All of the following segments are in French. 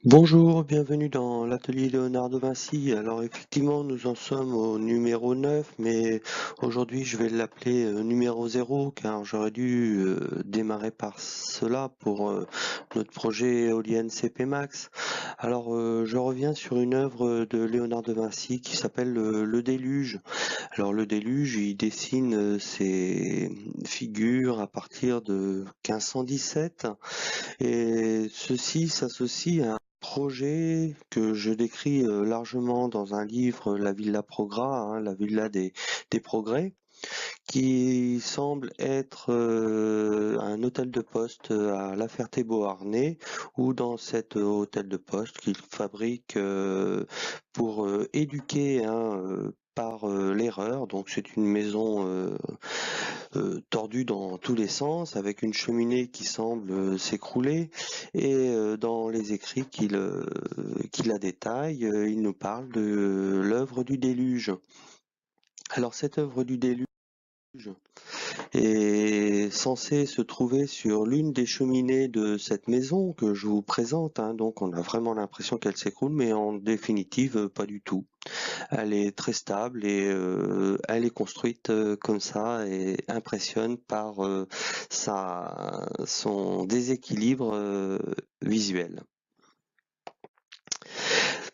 Bonjour, bienvenue dans l'atelier Léonard de Vinci. Alors effectivement, nous en sommes au numéro 9, mais aujourd'hui je vais l'appeler numéro 0, car j'aurais dû démarrer par cela pour notre projet éolienne CP Max. Alors je reviens sur une œuvre de Léonard de Vinci qui s'appelle Le Déluge. Alors le Déluge, il dessine ses figures à partir de 1517, et ceci s'associe à un projet que je décris largement dans un livre, La Villa Progrès, hein, la Villa des Progrès, qui semble être un hôtel de poste à La Ferté-Beauharnais, ou dans cet hôtel de poste qu'il fabrique pour éduquer, hein, par l'erreur. Donc c'est une maison tordue dans tous les sens, avec une cheminée qui semble s'écrouler, et dans les écrits qui la détaillent, il nous parle de l'œuvre du déluge. Alors cette œuvre du déluge est censée se trouver sur l'une des cheminées de cette maison que je vous présente, hein. Donc on a vraiment l'impression qu'elle s'écroule, mais en définitive pas du tout. Elle est très stable, et elle est construite comme ça, et impressionne par son déséquilibre visuel.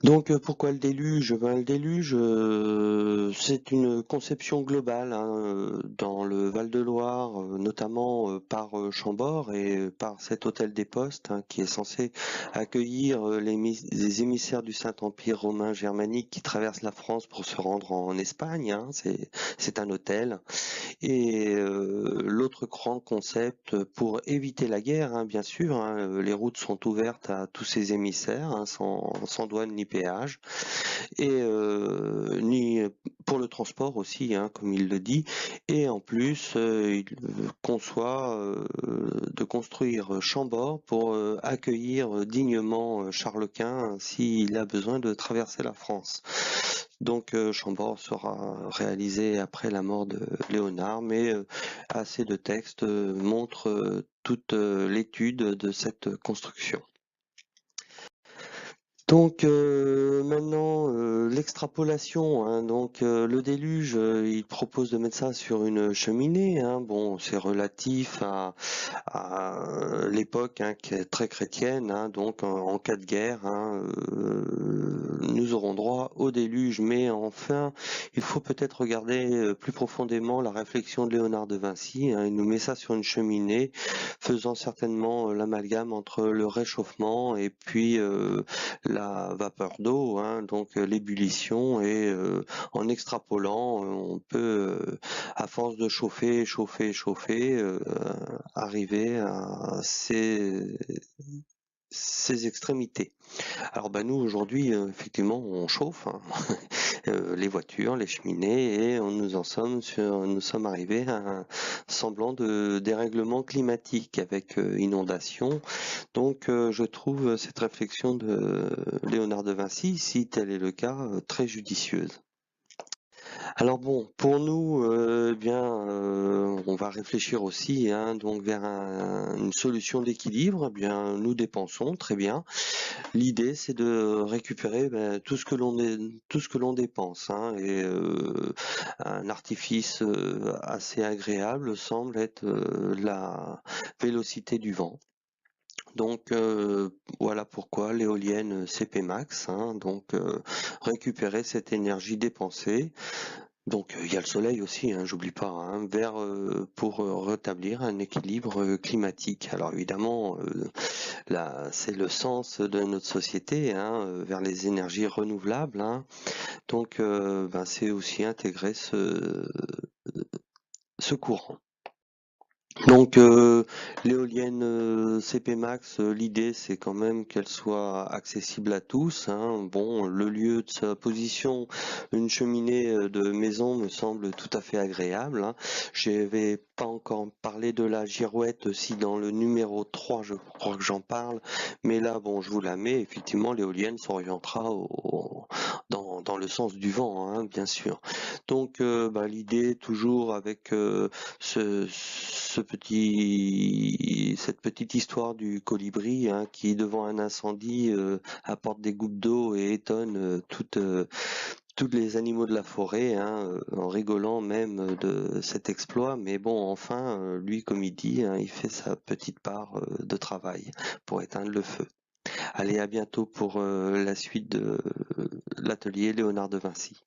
Donc pourquoi le déluge? Le déluge, c'est une conception globale, hein, dans le Val-de-Loire, notamment par Chambord et par cet hôtel des Postes, hein, qui est censé accueillir les émissaires du Saint-Empire romain germanique qui traversent la France pour se rendre en Espagne, hein. C'est un hôtel. Et l'autre grand concept, pour éviter la guerre, hein, bien sûr, hein, les routes sont ouvertes à tous ces émissaires, hein, sans douane ni péage, et ni pour le transport aussi, hein, comme il le dit. Et en plus, il conçoit de construire Chambord pour accueillir dignement Charles Quint s'il a besoin de traverser la France. Donc Chambord sera réalisé après la mort de Léonard, mais assez de textes montrent toute l'étude de cette construction. Donc maintenant, l'extrapolation, hein. Donc le déluge, il propose de mettre ça sur une cheminée, hein. Bon, c'est relatif à l'époque, hein, qui est très chrétienne, hein. Donc en cas de guerre, hein, nous aurons droit au déluge. Mais enfin, il faut peut-être regarder plus profondément la réflexion de Léonard de Vinci, hein. Il nous met ça sur une cheminée, faisant certainement l'amalgame entre le réchauffement et puis la vapeur d'eau, hein, donc l'ébullition, et en extrapolant, on peut, à force de chauffer, chauffer, chauffer, arriver à ces extrémités. Alors bah nous aujourd'hui, effectivement, on chauffe, hein, les voitures, les cheminées, et nous sommes arrivés à un semblant de dérèglement climatique avec inondation. Donc je trouve cette réflexion de Léonard de Vinci, si tel est le cas, très judicieuse. Alors bon, pour nous, on va réfléchir aussi, hein, donc vers une solution d'équilibre. Eh bien, nous dépensons, très bien. L'idée, c'est de récupérer tout ce que l'on dépense, hein, et un artifice assez agréable semble être la vélocité du vent. Donc voilà pourquoi l'éolienne CP Max, hein, donc récupérer cette énergie dépensée. Donc il y a le soleil aussi, hein, j'oublie pas, hein, pour rétablir un équilibre climatique. Alors évidemment, là c'est le sens de notre société, hein, vers les énergies renouvelables, hein. Donc c'est aussi intégrer ce courant. Donc l'éolienne CP Max, l'idée c'est quand même qu'elle soit accessible à tous, hein. Bon, le lieu de sa position, une cheminée de maison, me semble tout à fait agréable, hein. J'avais pas encore parlé de la girouette aussi dans le numéro 3, je crois que j'en parle, mais là, bon, je vous la mets, effectivement, l'éolienne s'orientera dans le sens du vent, hein, bien sûr. Donc, l'idée, toujours avec cette petite histoire du colibri, hein, qui, devant un incendie, apporte des gouttes d'eau et étonne tous les animaux de la forêt, hein, en rigolant même de cet exploit. Mais bon, enfin, lui, comme il dit, hein, il fait sa petite part de travail pour éteindre le feu. Allez, à bientôt pour la suite de l'atelier Léonard de Vinci.